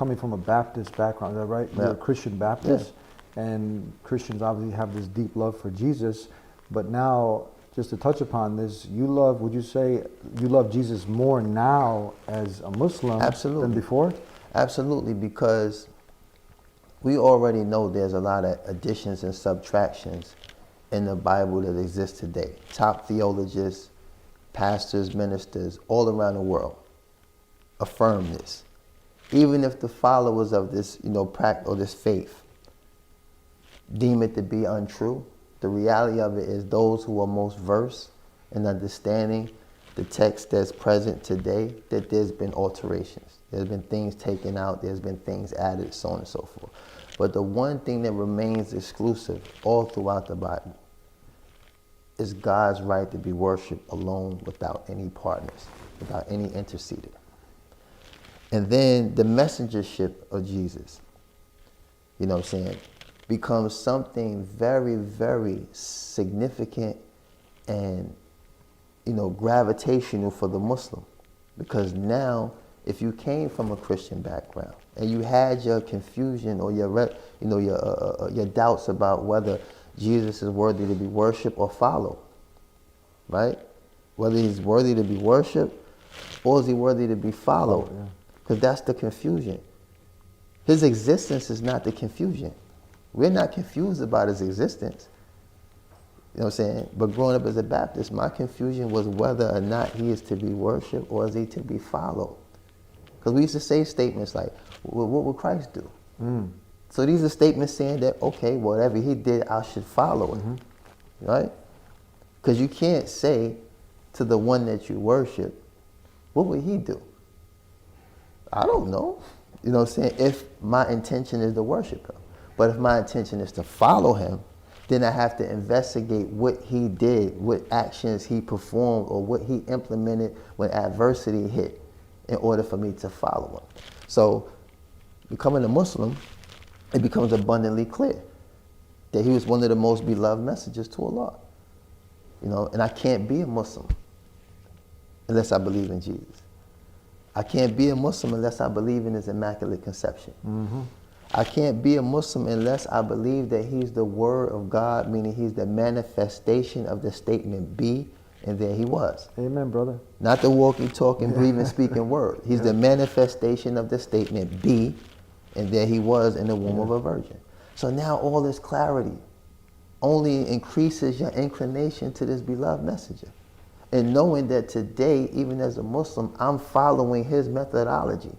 coming from a Baptist background, is that right? Yeah. You're a Christian Baptist, and Christians obviously have this deep love for Jesus. But now, just to touch upon this, would you say you love Jesus more now as a Muslim Absolutely. than before? Absolutely, because we already know there's a lot of additions and subtractions in the Bible that exist today. Top theologians, pastors, ministers, all around the world affirm this. Even if the followers of this, or this faith deem it to be untrue, the reality of it is those who are most versed in understanding the text that's present today, that there's been alterations. There's been things taken out, there's been things added, so on and so forth. But the one thing that remains exclusive all throughout the Bible is God's right to be worshipped alone without any partners, without any interceder. And then the messengership of Jesus, becomes something very, very significant and, gravitational for the Muslim. Because now, if you came from a Christian background and you had your confusion or your doubts about whether Jesus is worthy to be worshipped or followed, right? Whether he's worthy to be worshipped or is he worthy to be followed? Because that's the confusion. His existence is not the confusion. We're not confused about his existence. You know what I'm saying? But growing up as a Baptist, my confusion was whether or not he is to be worshipped or is he to be followed. Because we used to say statements like, well, what would Christ do? So these are statements saying that, okay, whatever he did, I should follow it, right? Because you can't say to the one that you worship, what would he do? I don't know. You know what I'm saying? If my intention is to worship him. But if my intention is to follow him, then I have to investigate what he did, what actions he performed, or what he implemented when adversity hit in order for me to follow him. So becoming a Muslim, it becomes abundantly clear that he was one of the most beloved messengers to Allah. And I can't be a Muslim unless I believe in Jesus. I can't be a Muslim unless I believe in his immaculate conception. I can't be a Muslim unless I believe that he's the word of God, meaning he's the manifestation of the statement be, and there he was. Amen, brother. Not the walking, talking, breathing, speaking word. He's the manifestation of the statement be, and there he was in the womb of a virgin. So now all this clarity only increases your inclination to this beloved messenger. And knowing that today, even as a Muslim, I'm following his methodology.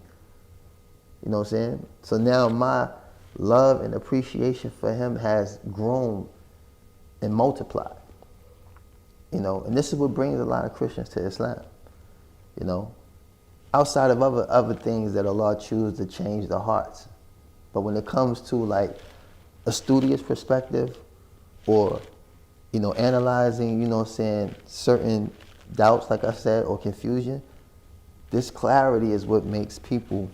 You know what I'm saying? So now my love and appreciation for him has grown and multiplied. And this is what brings a lot of Christians to Islam. Outside of other things that Allah chooses to change their hearts. But when it comes to like a studious perspective or, analyzing, certain doubts, like I said, or confusion, this clarity is what makes people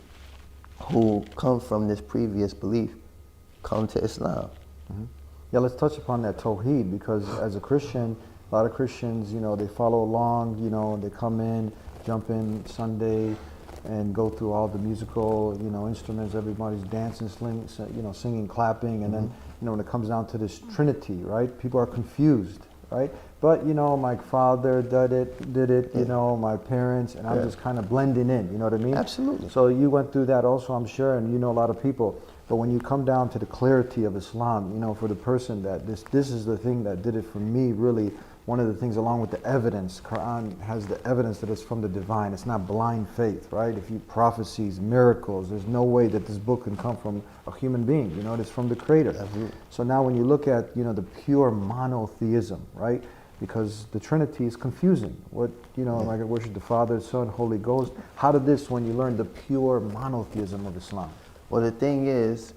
who come from this previous belief come to Islam. Yeah, let's touch upon that Tawheed, because as a Christian, a lot of Christians, they follow along, they come in, jump in Sunday, and go through all the musical, instruments, everybody's dancing, singing, clapping, and then, when it comes down to this Trinity, right, people are confused, right? But, my father did it, my parents, and I'm just kind of blending in, you know what I mean? Absolutely. So you went through that also, I'm sure, and you know a lot of people. But when you come down to the clarity of Islam, for the person that this is the thing that did it for me, really, one of the things along with the evidence, Qur'an has the evidence that it's from the divine. It's not blind faith, right? If you prophecies, miracles, there's no way that this book can come from a human being, it's from the Creator. Absolutely. So now when you look at, the pure monotheism, right? Because the Trinity is confusing. Like I worship the Father, Son, Holy Ghost. How did this, when you learn the pure monotheism of Islam? Well, the thing is,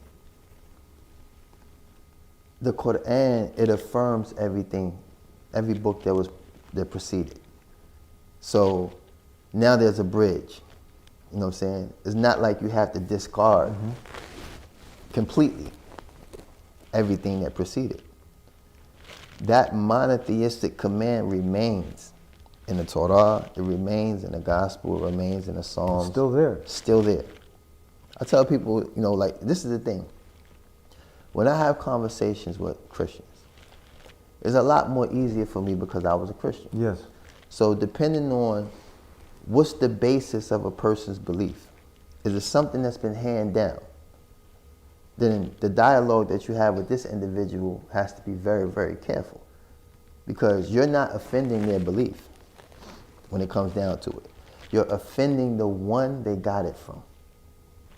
the Qur'an, it affirms everything, every book that preceded. So now there's a bridge. You know what I'm saying? It's not like you have to discard completely everything that preceded. That monotheistic command remains in the Torah, it remains in the Gospel, it remains in the Psalms. It's still there. Still there. I tell people, like, this is the thing. When I have conversations with Christians, it's a lot more easier for me because I was a Christian. Yes. So depending on what's the basis of a person's belief, is it something that's been handed down? Then the dialogue that you have with this individual has to be very, very careful, because you're not offending their belief when it comes down to it. You're offending the one they got it from.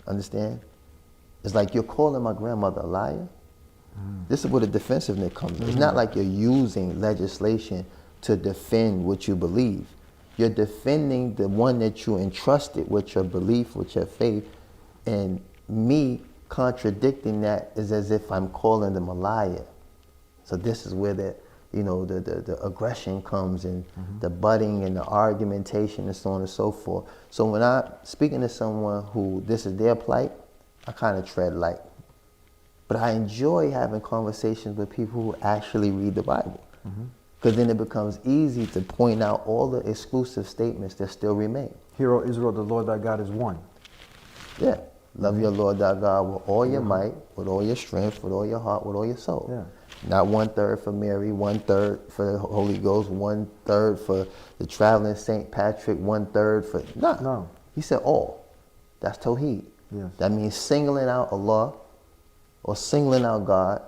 Understand? It's like you're calling my grandmother a liar. This is where the defensiveness comes in. It's not like you're using legislation to defend what you believe. You're defending the one that you entrusted with your belief, with your faith, and me contradicting that is as if I'm calling them a liar. So this is where the aggression comes, and the butting and the argumentation and so on and so forth. So when I'm speaking to someone who this is their plight, I kind of tread light. But I enjoy having conversations with people who actually read the Bible. Because then it becomes easy to point out all the exclusive statements that still remain. Hear, O Israel, the Lord thy God is one. Yeah. Love your Lord thy God with all your might, with all your strength, with all your heart, with all your soul. Yeah. Not 1/3 for Mary, 1/3 for the Holy Ghost, 1/3 for the traveling St. Patrick, 1/3 for... No. He said all. That's Tawheed. Yes. That means singling out Allah or singling out God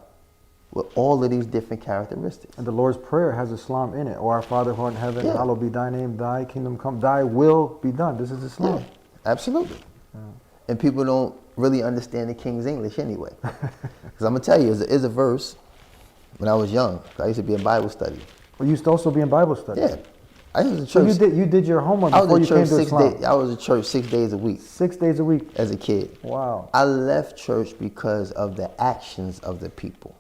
with all of these different characteristics. And the Lord's Prayer has Islam in it. O our Father who art in heaven, Yeah. hallowed be thy name, thy kingdom come, thy will be done. This is Islam. Yeah, absolutely. Yeah. And people don't really understand the King's English anyway. Because I'm going to tell you, it's a verse when I was young. I used to be in Bible study. Well, you used to also be in Bible study. Yeah. I was in So church. you did your homework I before was you in came church to Islam. 6 days. I was in church 6 days a week 6 days a week. as a kid. Wow. I left church because of the actions of the people.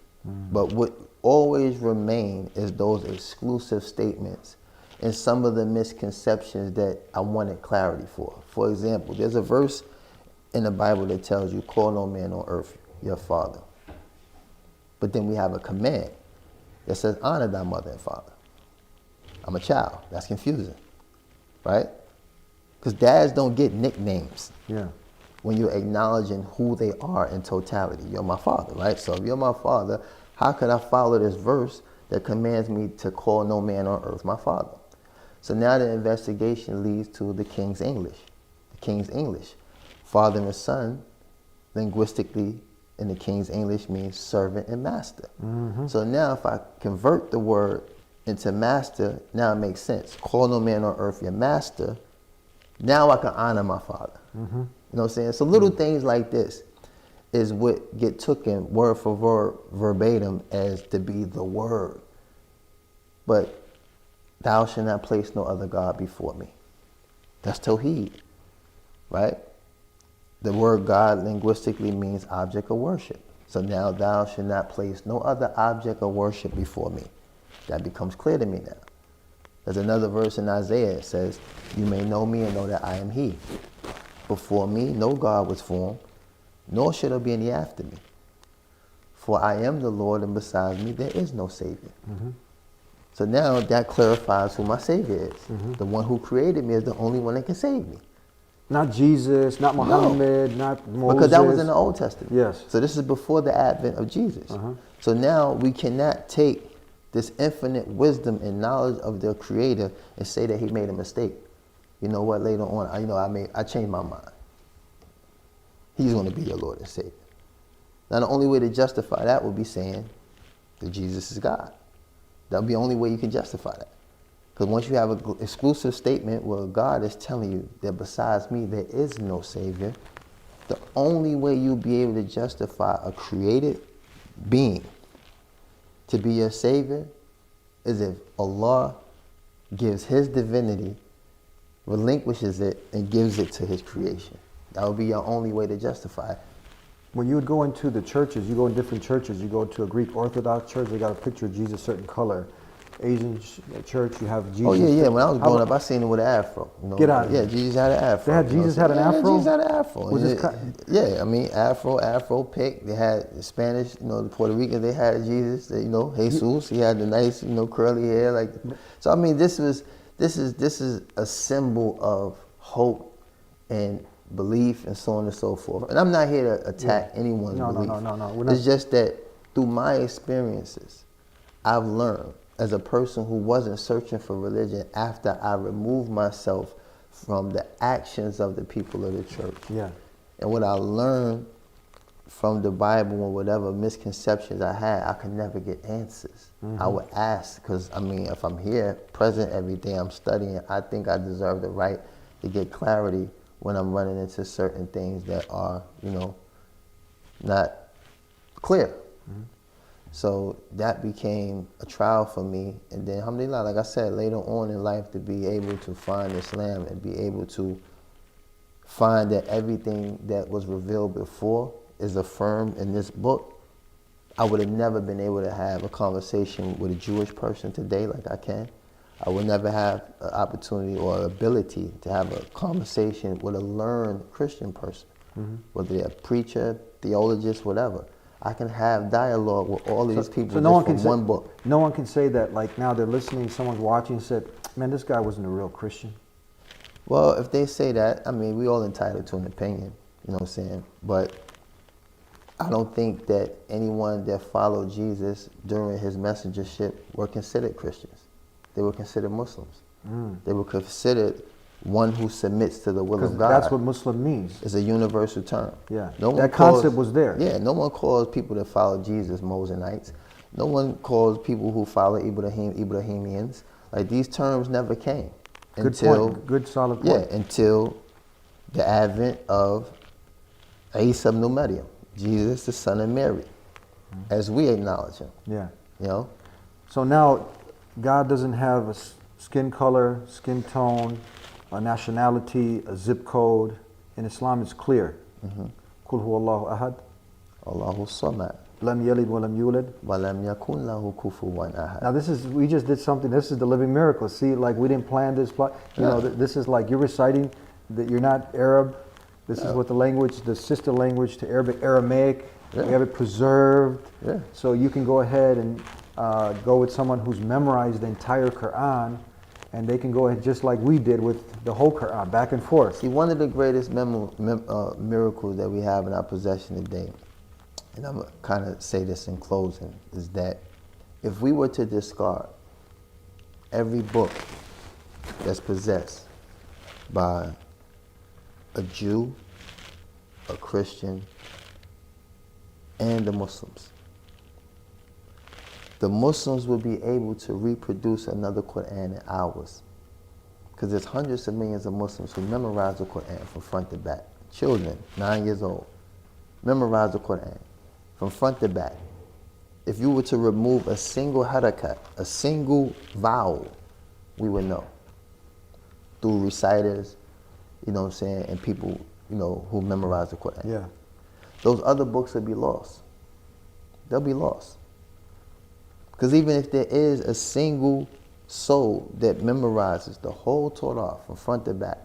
But what always remain is those exclusive statements and some of the misconceptions that I wanted clarity for. For example, there's a verse in the Bible that tells you, call no man on earth your father. But then we have a command that says, honor thy mother and father. I'm a child. That's confusing, right? Because dads don't get nicknames. Yeah. When you're acknowledging who they are in totality. You're my father, right? So if you're my father, how could I follow this verse that commands me to call no man on earth my father? So now the investigation leads to the King's English. The King's English. Father and son, linguistically, in the King's English means servant and master. So now if I convert the word into master, now it makes sense. Call no man on earth your master. Now I can honor my father. You know what I'm saying? So little things like this is what get taken word for word, verbatim, as to be the word. But thou shalt not place no other God before me. That's Tawheed, right? The word God linguistically means object of worship. So now thou shalt not place no other object of worship before me. That becomes clear to me now. There's another verse in Isaiah that says, you may know me and know that I am he. Before me no God was formed, nor should there be any after me. For I am the Lord, and besides me there is no Savior. So now that clarifies who my Savior is. The one who created me is the only one that can save me. Not Jesus, not Muhammad, not Moses. Because that was in the Old Testament. Yes. So this is before the advent of Jesus. So now we cannot take this infinite wisdom and knowledge of their Creator and say that he made a mistake. You know what, later on, I changed my mind. He's going to be your Lord and Savior. Now the only way to justify that would be saying that Jesus is God. That would be the only way you can justify that. Because once you have an exclusive statement where God is telling you that besides me there is no Savior, the only way you'll be able to justify a created being to be your Savior is if Allah gives his divinity, relinquishes it, and gives it to his creation. That would be your only way to justify it. When you would go into the churches, you go in different churches, you go to a Greek Orthodox church, they got a picture of Jesus certain color. Asian church, you have Jesus. Oh yeah. When I was growing up, I seen him with an afro. You know? Get out of Yeah, here. Jesus had an afro. They had Jesus had an afro? Jesus had an afro. Was this yeah, I mean afro pick. They had the Spanish, the Puerto Rican. They had Jesus. Jesus. He had the nice, curly hair. Like, so I mean, this is a symbol of hope and belief and so on and so forth. And I'm not here to attack anyone's belief. No. It's just that through my experiences, I've learned as a person who wasn't searching for religion after I removed myself from the actions of the people of the church. Yeah. And what I learned from the Bible and whatever misconceptions I had, I could never get answers. I would ask, because I mean, if I'm here, present every day, I'm studying, I think I deserve the right to get clarity when I'm running into certain things that are, not clear. So that became a trial for me. And then, alhamdulillah, like I said, later on in life, to be able to find Islam and be able to find that everything that was revealed before is affirmed in this book, I would have never been able to have a conversation with a Jewish person today like I can. I would never have an opportunity or ability to have a conversation with a learned Christian person, whether they're a preacher, theologist, whatever. I can have dialogue with all these people from one book. No one can say that, like, now they're listening, someone's watching and said, man, this guy wasn't a real Christian. Well, if they say that, I mean, we all entitled to an opinion, you know what I'm saying? But I don't think that anyone that followed Jesus during his messengership were considered Christians. They were considered Muslims. They were considered one who submits to the will of God. That's what Muslim means. It's a universal term. Yeah, that concept was there. Yeah, no one calls people that follow Jesus Mosanites. No one calls people who follow Ibrahimians. Like, these terms never came. Good point. Good solid point. Yeah, until the advent of Isa ibn Maryam, Jesus, the son of Mary, as we acknowledge him. Yeah. You know? So now, God doesn't have a skin color, skin tone, a nationality, a zip code. In Islam, it's clear. Qul huwa Allahu ahad. Allahu samad. Lam yalid wa lam yulad. Wa lam yakun lahu kufuwan ahad. Now we just did something, this is the living miracle. See, like, we didn't plan this. You know, this is like you're reciting that you're not Arab. This is what the language, the sister language to Aramaic. We have it preserved. So you can go ahead and go with someone who's memorized the entire Qur'an, and they can go ahead just like we did with the whole Qur'an, back and forth. See, one of the greatest miracles that we have in our possession today, and I'm going to kind of say this in closing, is that if we were to discard every book that's possessed by a Jew, a Christian, and the Muslims will be able to reproduce another Qur'an in hours. Because there's hundreds of millions of Muslims who memorize the Qur'an from front to back. Children, 9 years old, memorize the Qur'an from front to back. If you were to remove a single harakat, a single vowel, we would know. Through reciters, you know what I'm saying, and people, you know, who memorize the Qur'an. Yeah. Those other books will be lost. They'll be lost. Because even if there is a single soul that memorizes the whole Torah from front to back,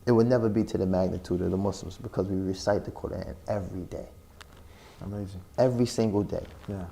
it would never be to the magnitude of the Muslims, because we recite the Qur'an every day. Amazing. Every single day. Yeah.